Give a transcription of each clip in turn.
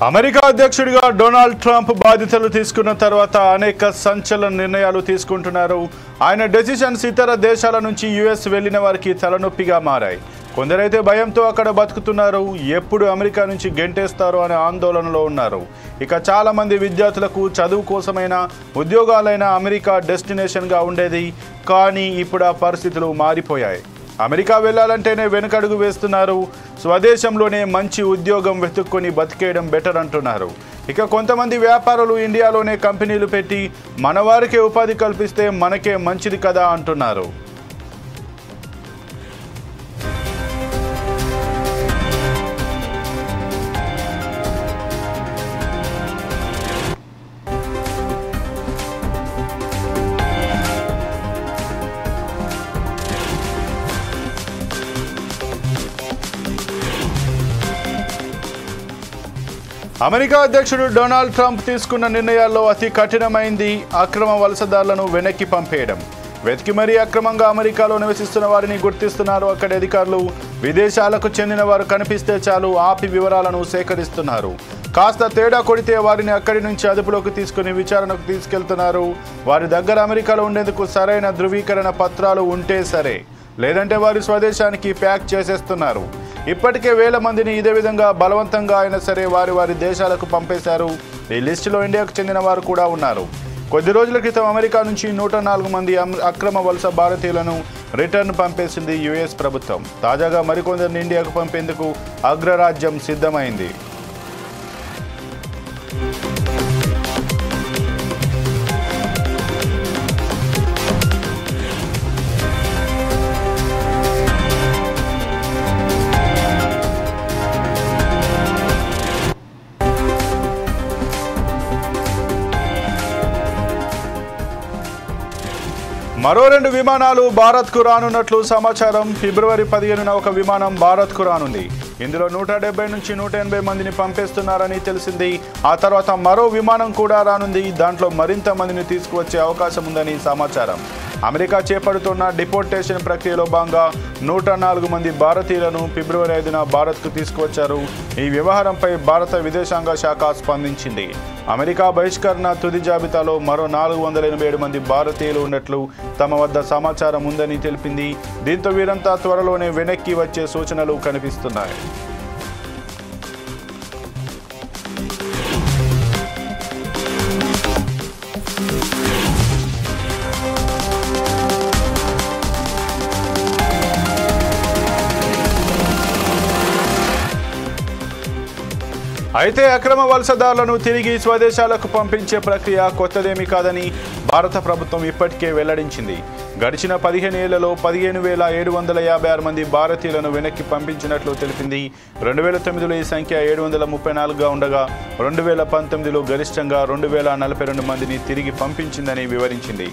America అధ్యక్షుడిగా Donald Trump బాధ్యతలు తీసుకున్న తర్వాత అనేక సంచలన నిర్ణయాలు తీసుకుంటున్నారు. ఆయన డెసిషన్స్ ఇతర దేశాల నుంచి యుఎస్ వెళ్లిన వారికి తలనొప్పిగా మారాయి. కొందరైతే భయంతో అక్కడ బతుకుతున్నారు. ఎప్పుడు అమెరికా నుంచి గెంటేస్తారో అనే ఆందోళనలో ఉన్నారు. ఇక చాలా మంది విద్యార్థులకు చదువు కోసమైనా ఉద్యోగాలైనా అమెరికా డెస్టినేషన్గా ఉండేది. కానీ ఇప్పుడు ఆ పరిస్థితులు మారిపోయాయి. అమెరికా వెళ్లాలంటేనే వెనుకడుగు వేస్తున్నారు. స్వదేశంలోనే మంచి ఉద్యోగం వెతుక్కొని బతికేయడం బెటర్ అంటున్నారు. ఇక కొంతమంది వ్యాపారులు ఇండియాలోనే కంపెనీలు పెట్టి మనవారికే ఉపాధి కల్పిస్తే మనకే మంచిది కదా అంటున్నారు. అమెరికా అధ్యక్షుడు డొనాల్డ్ ట్రంప్ తీసుకున్న నిర్ణయాల్లో అతి కఠినమైంది అక్రమ వలసదారులను వెనక్కి పంపేయడం. వెతికి మరీ అక్రమంగా అమెరికాలో నివసిస్తున్న వారిని గుర్తిస్తున్నారు అక్కడి అధికారులు. విదేశాలకు చెందిన వారు కనిపిస్తే చాలు ఆపి వివరాలను సేకరిస్తున్నారు. కాస్త తేడా కొడితే వారిని అక్కడి నుంచి అదుపులోకి తీసుకుని విచారణకు తీసుకెళ్తున్నారు. వారి దగ్గర అమెరికాలో ఉండేందుకు సరైన ధృవీకరణ పత్రాలు ఉంటే సరే, లేదంటే వారి స్వదేశానికి ప్యాక్ చేసేస్తున్నారు. ఇప్పటికే వేల మందిని ఇదే విధంగా బలవంతంగా అయినా సరే వారి దేశాలకు పంపేశారు. ఈ లిస్టులో ఇండియాకు చెందిన వారు కూడా ఉన్నారు. కొద్ది రోజుల క్రితం అమెరికా నుంచి 104 మంది అక్రమ వలస భారతీయులను రిటర్న్ పంపేసింది యుఎస్ ప్రభుత్వం. తాజాగా మరికొందరిని ఇండియాకు పంపేందుకు అగ్రరాజ్యం సిద్ధమైంది. మరో 2 విమానాలు భారత్కు రానున్నట్లు సమాచారం. ఫిబ్రవరి 15న ఒక విమానం భారత్కు రానుంది. ఇందులో 170 నుంచి 180 మందిని పంపేస్తున్నారని తెలిసింది. ఆ తర్వాత మరో విమానం కూడా రానుంది. దాంట్లో మరింత మందిని తీసుకువచ్చే అవకాశం ఉందని సమాచారం. అమెరికా చేపడుతున్న డిపోర్టేషన్ ప్రక్రియలో భాగంగా 104 మంది భారతీయులను ఫిబ్రవరి 5న భారత్కు తీసుకువచ్చారు. ఈ వ్యవహారంపై భారత విదేశాంగ శాఖ స్పందించింది. అమెరికా బహిష్కరణ తుది జాబితాలో మరో 487 మంది భారతీయులు ఉన్నట్లు తమ వద్ద సమాచారం ఉందని తెలిపింది. దీంతో వీరంతా త్వరలోనే వెనక్కి వచ్చే సూచనలు కనిపిస్తున్నాయి. అయితే అక్రమ వలసదారులను తిరిగి స్వదేశాలకు పంపించే ప్రక్రియ కొత్తదేమీ కాదని భారత ప్రభుత్వం ఇప్పటికే వెల్లడించింది. గడిచిన 15 ఏళ్లలో 15,756 మంది భారతీయులను వెనక్కి పంపించినట్లు తెలిపింది. 2009లో ఈ సంఖ్య 734గా ఉండగా 2019లో గరిష్టంగా 2042 మందిని తిరిగి పంపించిందని వివరించింది.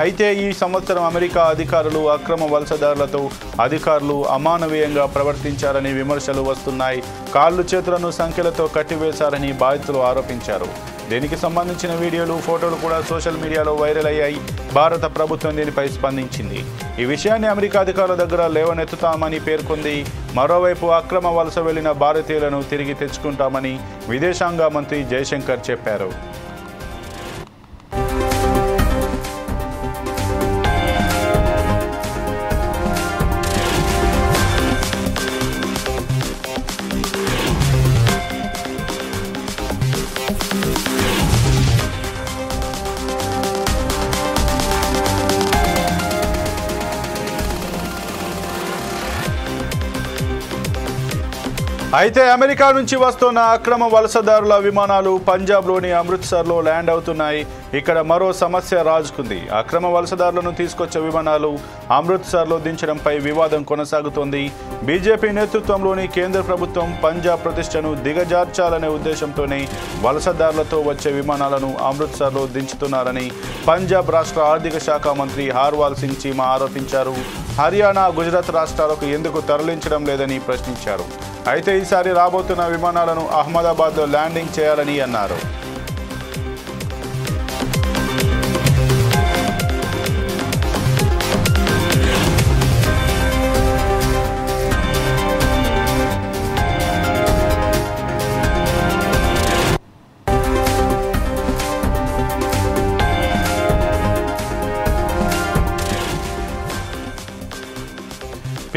అయితే ఈ సంవత్సరం అమెరికా అధికారులు అక్రమ వలసదారులతో అధికారులు అమానవీయంగా ప్రవర్తించారని విమర్శలు వస్తున్నాయి. కాళ్ళు చేతులను సంఖ్యలతో కట్టివేశారని బాధితులు ఆరోపించారు. దీనికి సంబంధించిన వీడియోలు, ఫోటోలు కూడా సోషల్ మీడియాలో వైరల్ అయ్యాయి. భారత ప్రభుత్వం దీనిపై స్పందించింది. ఈ విషయాన్ని అమెరికా అధికారుల దగ్గర లేవనెత్తుతామని పేర్కొంది. మరోవైపు అక్రమ వలస వెళ్లిన భారతీయులను తిరిగి తెచ్చుకుంటామని విదేశాంగ మంత్రి జయశంకర్ చెప్పారు. అయితే అమెరికా నుంచి వస్తున్న అక్రమ వలసదారుల విమానాలు పంజాబ్లోని అమృత్సర్లో ల్యాండ్ అవుతున్నాయి. ఇక్కడ మరో సమస్య రాజుకుంది. అక్రమ వలసదారులను తీసుకొచ్చే విమానాలు అమృత్సర్లో దించడంపై వివాదం కొనసాగుతోంది. బీజేపీ నేతృత్వంలోని కేంద్ర ప్రభుత్వం పంజాబ్ ప్రతిష్టను దిగజార్చాలనే ఉద్దేశంతోనే వలసదారులతో వచ్చే విమానాలను అమృత్సర్లో దించుతున్నారని పంజాబ్ రాష్ట్ర ఆర్థిక శాఖ మంత్రి హార్వాల్ సింగ్ చీమా ఆరోపించారు. హర్యానా, గుజరాత్ రాష్ట్రాలకు ఎందుకు తరలించడం లేదని ప్రశ్నించారు. అయితే ఈసారి రాబోతున్న విమానాలను అహ్మదాబాద్లో ల్యాండింగ్ చేయాలని అన్నారు.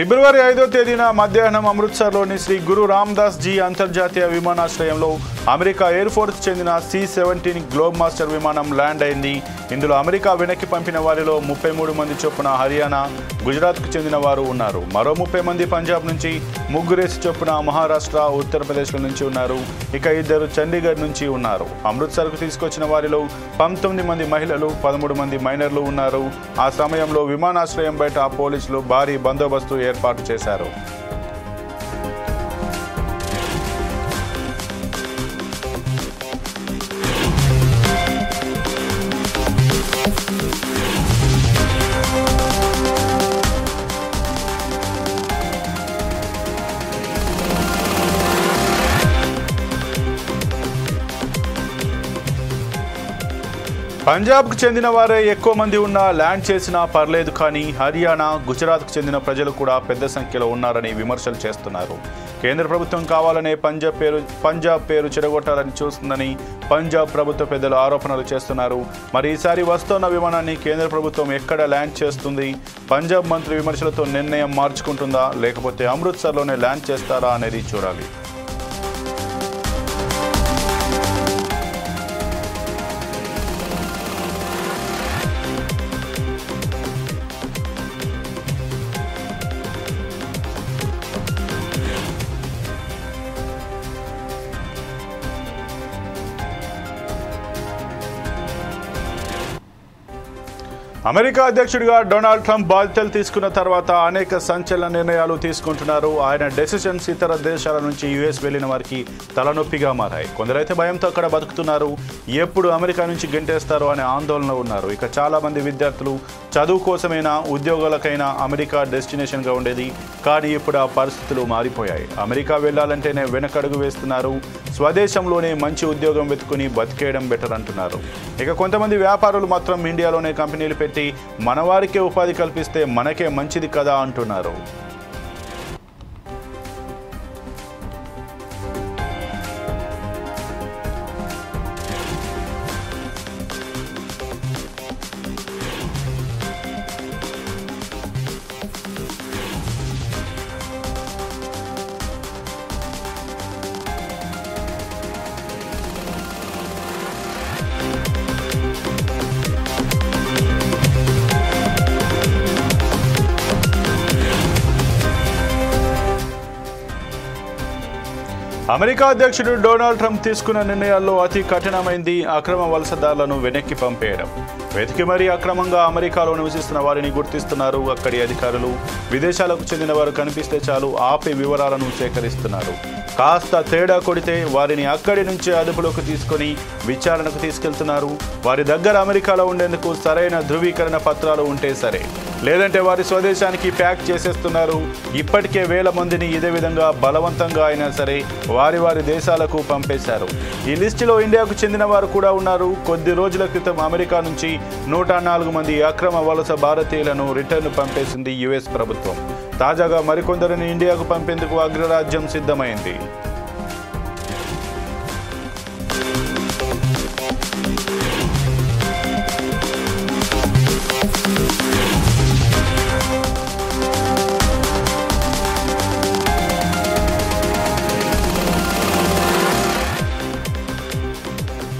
ఫిబ్రవరి 5వ తేదీన మధ్యాహ్నం అమృత్సర్లోని శ్రీ గురు రామదాస్ జీ అంతర్జాతీయ విమానాశ్రయంలో అమెరికా ఎయిర్ ఫోర్స్ చెందిన C-17 గ్లోబ్ మాస్టర్ విమానం ల్యాండ్ అయింది. ఇందులో అమెరికా వెనక్కి పంపిన వారిలో 33 మంది చొప్పున హర్యానా, గుజరాత్కు చెందిన వారు ఉన్నారు. మరో 30 మంది పంజాబ్ నుంచి, ముగ్గురేసి చొప్పున మహారాష్ట్ర, ఉత్తరప్రదేశ్ల నుంచి ఉన్నారు. ఇక 2 చండీగఢ్ నుంచి ఉన్నారు. అమృత్సర్కు తీసుకొచ్చిన వారిలో 19 మంది మహిళలు, 13 మంది మైనర్లు ఉన్నారు. ఆ సమయంలో విమానాశ్రయం బయట పోలీసులు భారీ బందోబస్తు ఏర్పాటు చేశారు. పంజాబ్కు చెందిన వారే ఎక్కువ మంది ఉన్నా ల్యాండ్ చేసినా పర్లేదు, కానీ హర్యానా, గుజరాత్కు చెందిన ప్రజలు కూడా పెద్ద సంఖ్యలో ఉన్నారని విమర్శలు చేస్తున్నారు. కేంద్ర ప్రభుత్వం కావాలనే పంజాబ్ పేరు చెడగొట్టాలని చూస్తుందని పంజాబ్ ప్రభుత్వ పెద్దలు ఆరోపణలు చేస్తున్నారు. మరి ఈసారి వస్తున్న విమానాన్ని కేంద్ర ప్రభుత్వం ఎక్కడ ల్యాండ్ చేస్తుంది? పంజాబ్ మంత్రి విమర్శలతో నిర్ణయం మార్చుకుంటుందా, లేకపోతే అమృత్సర్లోనే ల్యాండ్ చేస్తారా అనేది చూడాలి. అమెరికా అధ్యక్షుడిగా డొనాల్డ్ ట్రంప్ బాధ్యతలు తీసుకున్న తర్వాత అనేక సంచలన నిర్ణయాలు తీసుకుంటున్నారు. ఆయన డెసిషన్స్ ఇతర దేశాల నుంచి యుఎస్ వెళ్లిన వారికి తలనొప్పిగా మారాయి. కొందరైతే భయంతో అక్కడ బతుకుతున్నారు. ఎప్పుడు అమెరికా నుంచి గెంటేస్తారో అనే ఆందోళనలో ఉన్నారు. ఇక చాలా మంది విద్యార్థులు చదువు కోసమైనా, ఉద్యోగాలకైనా అమెరికా డెస్టినేషన్గా ఉండేది. కానీ ఇప్పుడు ఆ పరిస్థితులు మారిపోయాయి. అమెరికా వెళ్లాలంటేనే వెనకడుగు వేస్తున్నారు. స్వదేశంలోనే మంచి ఉద్యోగం వెతుకుని బతికేయడం బెటర్ అంటున్నారు. ఇక కొంతమంది వ్యాపారులు మాత్రం ఇండియాలోనే కంపెనీలు పెట్టి మనవారికే ఉపాధి కల్పిస్తే మనకే మంచిది కదా అంటున్నారు. అమెరికా అధ్యక్షుడు డొనాల్డ్ ట్రంప్ తీసుకున్న నిర్ణయాల్లో అతి కఠినమైంది అక్రమ వలసదారులను వెనక్కి పంపేయడం. వెతికి మరీ అక్రమంగా అమెరికాలో నివసిస్తున్న వారిని గుర్తిస్తున్నారు అక్కడి అధికారులు. విదేశాలకు చెందిన వారు కనిపిస్తే చాలు ఆపి వివరాలను సేకరిస్తున్నారు. కాస్త తేడా కొడితే వారిని అక్కడి నుంచే అదుపులోకి తీసుకొని విచారణకు తీసుకెళ్తున్నారు. వారి దగ్గర అమెరికాలో ఉండేందుకు సరైన ధృవీకరణ పత్రాలు ఉంటే సరే, లేదంటే వారి స్వదేశానికి ప్యాక్ చేసేస్తున్నారు. ఇప్పటికే వేల మందిని ఇదే విధంగా బలవంతంగా అయినా సరే వారి దేశాలకు పంపేశారు. ఈ లిస్టులో ఇండియాకు చెందిన వారు కూడా ఉన్నారు. కొద్ది రోజుల క్రితం అమెరికా నుంచి 104 మంది అక్రమ వలస భారతీయులను రిటర్న్ పంపేసింది యుఎస్ ప్రభుత్వం. తాజాగా మరికొందరిని ఇండియాకు పంపేందుకు అగ్రరాజ్యం సిద్ధమైంది.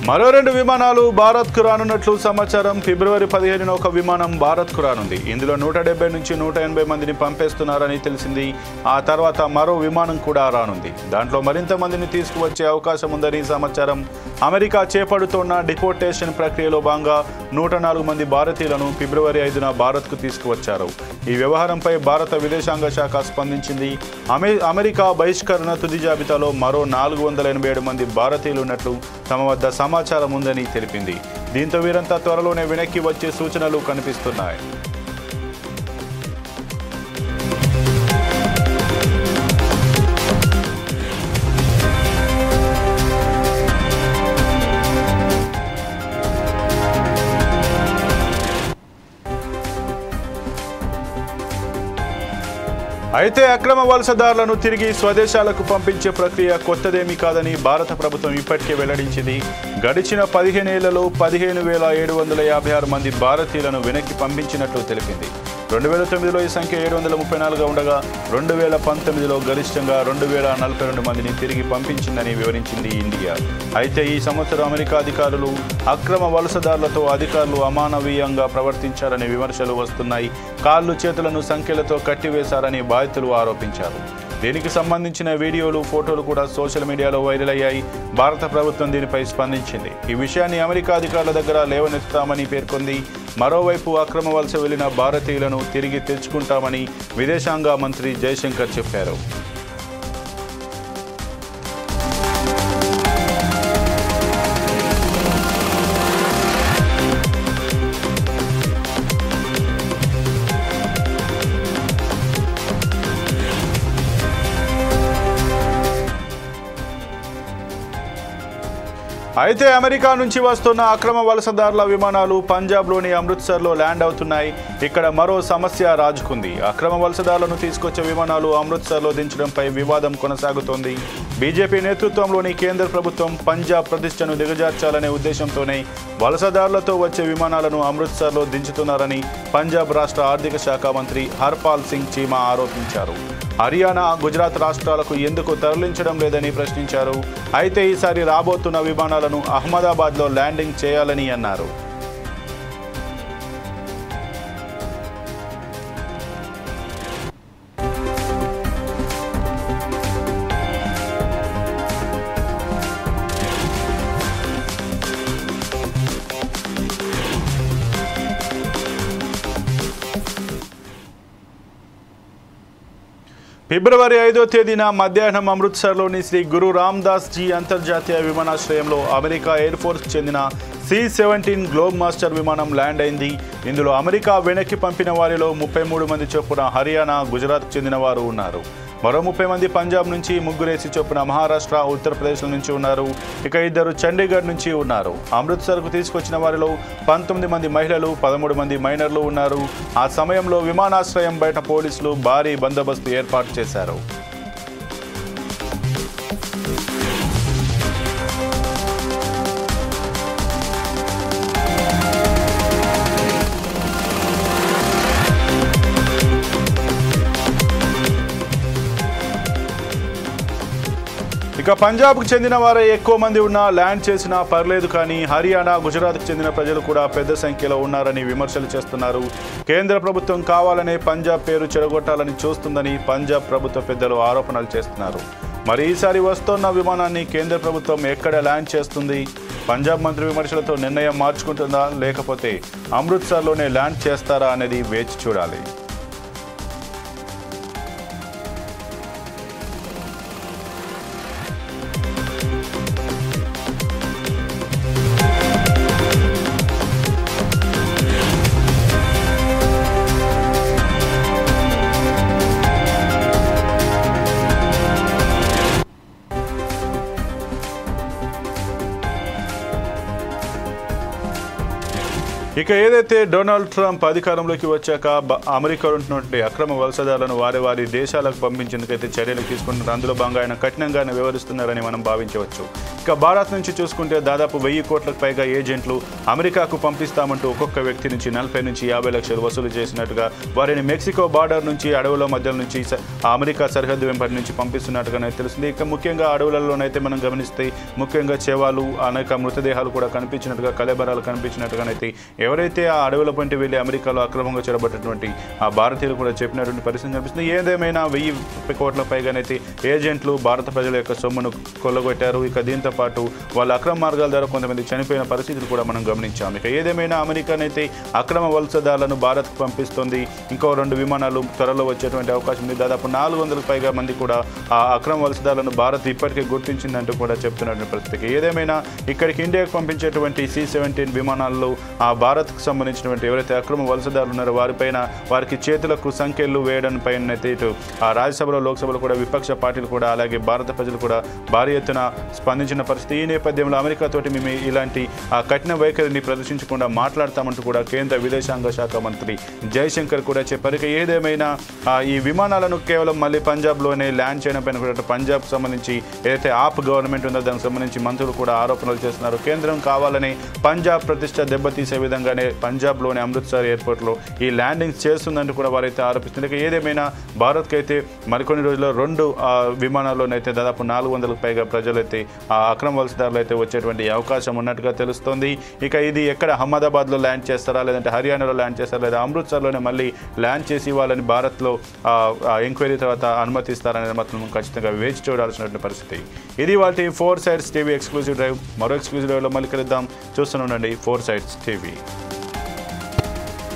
మరో 2 విమానాలు భారత్కు రానున్నట్లు సమాచారం. ఫిబ్రవరి 15న ఒక విమానం భారత్కు రానుంది. ఇందులో 170 నుంచి 180 మందిని పంపేస్తున్నారని తెలిసింది. ఆ తర్వాత మరో విమానం కూడా రానుంది. దాంట్లో మరింత మందిని తీసుకువచ్చే అవకాశం ఉందని సమాచారం. అమెరికా చేపడుతున్న డిపోర్టేషన్ ప్రక్రియలో భాగంగా 104 మంది భారతీయులను ఫిబ్రవరి 5న భారత్కు తీసుకువచ్చారు. ఈ వ్యవహారంపై భారత విదేశాంగ శాఖ స్పందించింది. అమెరికా బహిష్కరణ తుది జాబితాలో మరో 487 మంది భారతీయులు ఉన్నట్లు తమ వద్ద సమాచారం ఉందని తెలిపింది. దీంతో వీరంతా త్వరలోనే వెనక్కి వచ్చే సూచనలు కనిపిస్తున్నాయి. అయితే అక్రమ వలసదారులను తిరిగి స్వదేశాలకు పంపించే ప్రక్రియ కొత్తదేమీ కాదని భారత ప్రభుత్వం ఇప్పటికే వెల్లడించింది. గడిచిన 15 ఏళ్లలో 15,756 మంది భారతీయులను వెనక్కి పంపించినట్లు తెలిపింది. 2009లో ఈ సంఖ్య 734గా ఉండగా 2019లో గరిష్టంగా 2042 మందిని తిరిగి పంపించిందని వివరించింది ఇండియా. అయితే ఈ సంవత్సరం అమెరికా అధికారులు అక్రమ వలసదారులతో అధికారులు అమానవీయంగా ప్రవర్తించారనే విమర్శలు వస్తున్నాయి. కాళ్ళు చేతులను సంఖ్యలతో కట్టివేశారని బాధితులు ఆరోపించారు. దీనికి సంబంధించిన వీడియోలు, ఫోటోలు కూడా సోషల్ మీడియాలో వైరల్ అయ్యాయి. భారత ప్రభుత్వం దీనిపై స్పందించింది. ఈ విషయాన్ని అమెరికా అధికారుల దగ్గర లేవనెత్తుతామని పేర్కొంది. మరోవైపు అక్రమ వలస వెళ్లిన భారతీయులను తిరిగి తెచ్చుకుంటామని విదేశాంగ మంత్రి జయశంకర్ చెప్పారు. అయితే అమెరికా నుంచి వస్తున్న అక్రమ వలసదారుల విమానాలు పంజాబ్లోని అమృత్సర్లో ల్యాండ్ అవుతున్నాయి. ఇక్కడ మరో సమస్య రాజుకుంది. అక్రమ వలసదారులను తీసుకొచ్చే విమానాలు అమృత్సర్లో దించడంపై వివాదం కొనసాగుతోంది. బీజేపీ నేతృత్వంలోని కేంద్ర ప్రభుత్వం పంజాబ్ ప్రతిష్టను దిగజార్చాలనే ఉద్దేశంతోనే వలసదారులతో వచ్చే విమానాలను అమృత్సర్లో దించుతున్నారని పంజాబ్ రాష్ట్ర ఆర్థిక శాఖ మంత్రి హర్పాల్ సింగ్ చీమా ఆరోపించారు. హర్యానా, గుజరాత్ రాష్ట్రాలకు ఎందుకు తరలించడం లేదని ప్రశ్నించారు. అయితే ఈసారి రాబోతున్న విమానాలను అహ్మదాబాద్లో ల్యాండింగ్ చేయాలని అన్నారు. ఫిబ్రవరి 5వ తేదీన మధ్యాహ్నం అమృత్సర్లోని శ్రీ గురు రామ్దాస్ జీ అంతర్జాతీయ విమానాశ్రయంలో అమెరికా ఎయిర్ ఫోర్స్కి చెందిన C-17 గ్లోబ్ మాస్టర్ విమానం ల్యాండ్ అయింది. ఇందులో అమెరికా వెనక్కి పంపిన వారిలో 33 మంది చొప్పున హర్యానా, గుజరాత్కు చెందిన వారు ఉన్నారు. మరో 30 మంది పంజాబ్ నుంచి, 3 చొప్పున మహారాష్ట్ర, ఉత్తరప్రదేశ్ నుంచి ఉన్నారు. ఇక 2 చండీగఢ్ నుంచి ఉన్నారు. అమృత్సర్కు తీసుకొచ్చిన వారిలో 19 మంది మహిళలు, 13 మంది మైనర్లు ఉన్నారు. ఆ సమయంలో విమానాశ్రయం బయట పోలీసులు భారీ బందోబస్తు ఏర్పాటు చేశారు. ఇక పంజాబ్కు చెందిన వారే ఎక్కువ మంది ఉన్నా, ల్యాండ్ చేసినా పర్లేదు, కానీ హర్యానా, గుజరాత్కు చెందిన ప్రజలు కూడా పెద్ద సంఖ్యలో ఉన్నారని విమర్శలు చేస్తున్నారు. కేంద్ర ప్రభుత్వం కావాలనే పంజాబ్ పేరు చెడగొట్టాలని చూస్తుందని పంజాబ్ ప్రభుత్వ పెద్దలు ఆరోపణలు చేస్తున్నారు. మరి ఈసారి వస్తున్న విమానాన్ని కేంద్ర ప్రభుత్వం ఎక్కడ ల్యాండ్ చేస్తుంది? పంజాబ్ మంత్రి విమర్శలతో నిర్ణయం మార్చుకుంటుందా, లేకపోతే అమృత్సర్లోనే ల్యాండ్ చేస్తారా అనేది వేచి చూడాలి. ఇక ఏదైతే డొనాల్డ్ ట్రంప్ అధికారంలోకి వచ్చాక అమెరికాలో ఉన్నటువంటి అక్రమ వలసదారులను వారి దేశాలకు పంపించేందుకైతే చర్యలు తీసుకుంటున్నారు. అందులో భాగంగా ఆయన కఠినంగానే వ్యవహరిస్తున్నారని మనం భావించవచ్చు. ఇక భారత్ నుంచి చూసుకుంటే దాదాపు 1000 కోట్లకు పైగా ఏజెంట్లు అమెరికాకు పంపిస్తామంటూ ఒక్కొక్క వ్యక్తి నుంచి 40 నుంచి 50 లక్షలు వసూలు చేసినట్టుగా, వారిని మెక్సికో బార్డర్ నుంచి, అడవుల మధ్య నుంచి అమెరికా సరిహద్దు వెంబడి నుంచి పంపిస్తున్నట్టుగానే తెలుస్తుంది. ఇక ముఖ్యంగా అడవులలోనైతే మనం గమనిస్తే ముఖ్యంగా చేవాలు, అనేక మృతదేహాలు కూడా కనిపించినట్టుగా, కలెబరాలు కనిపించినట్టుగానైతే ఎవరైతే ఆ అడవుల పంటి వెళ్ళి అమెరికాలో అక్రమంగా చెరబట్టినటువంటి ఆ భారతీయులు కూడా చెప్పినటువంటి పరిస్థితి కనిపిస్తుంది. ఏదేమైనా 1000 కోట్ల పైగానైతే ఏజెంట్లు భారత ప్రజల యొక్క సొమ్మును కొల్లగొట్టారు. ఇక దీంతో పాటు వాళ్ళ అక్రమ మార్గాల ద్వారా కొంతమంది చనిపోయిన పరిస్థితులు కూడా మనం గమనించాం. ఇక ఏదేమైనా అమెరికానైతే అక్రమ వలసదారులను భారత్కు పంపిస్తుంది. ఇంకో 2 విమానాలు త్వరలో వచ్చేటువంటి అవకాశం ఉంది. దాదాపు 400కు పైగా మంది కూడా ఆ అక్రమ వలసదారులను భారత్ ఇప్పటికే గుర్తించిందంటూ కూడా చెప్తున్నటువంటి పరిస్థితి. ఏదేమైనా ఇక్కడికి ఇండియాకు పంపించేటువంటి C-17 విమానాల్లో ఆ భారత్కు సంబంధించినటువంటి ఎవరైతే అక్రమ వలసదారులు ఉన్నారో వారికి చేతులకు సంఖ్యలు వేయడం పైన ఇటు ఆ రాజ్యసభలో, లోక్సభలో కూడా విపక్ష పార్టీలు కూడా, అలాగే భారత ప్రజలు కూడా భారీ ఎత్తున స్పందించిన పరిస్థితి. ఈ నేపథ్యంలో అమెరికాతోటి మేము ఇలాంటి కఠిన వైఖరిని ప్రదర్శించకుండా మాట్లాడతామంటూ కూడా కేంద్ర విదేశాంగ శాఖ మంత్రి జయశంకర్ కూడా చెప్పారు. ఇక ఏదేమైనా ఈ విమానాలను కేవలం మళ్ళీ పంజాబ్లోనే ల్యాండ్ చేయడం పైన కూడా పంజాబ్కు సంబంధించి ఏదైతే ఆప్ గవర్నమెంట్ ఉందో దానికి సంబంధించి మంత్రులు కూడా ఆరోపణలు చేస్తున్నారు. కేంద్రం కావాలని పంజాబ్ ప్రతిష్ట దెబ్బతీసే విధంగా కారణంగానే పంజాబ్లోని అమృత్సర్ ఎయిర్పోర్ట్లో ఈ ల్యాండింగ్స్ చేస్తుందని కూడా వారైతే ఆరోపిస్తున్నారు. ఏదేమైనా భారత్కి అయితే మరికొన్ని రోజుల్లో 2 విమానాల్లోనైతే దాదాపు 400కు పైగా ప్రజలైతే ఆ అక్రమ వలసదారులు అయితే వచ్చేటువంటి అవకాశం ఉన్నట్టుగా తెలుస్తోంది. ఇక ఇది ఎక్కడ అహ్మదాబాద్లో ల్యాండ్ చేస్తారా, లేదంటే హర్యానాలో ల్యాండ్ చేస్తారా, లేదా అమృత్సర్లోనే మళ్ళీ ల్యాండ్ చేసి వాళ్ళని భారత్లో ఎంక్వైరీ తర్వాత అనుమతిస్తారనేది మాత్రం ఖచ్చితంగా వేచి చూడాల్సినటువంటి పరిస్థితి. ఇది వాటి 4 Sides టీవీ ఎక్స్క్లూజివ్ డ్రైవ్. మరో ఎక్స్క్లూజివ్ డ్రైవ్లో మళ్ళీ కలుద్దాం. చూస్తూనే ఉండండి 4 Sides టీవీ.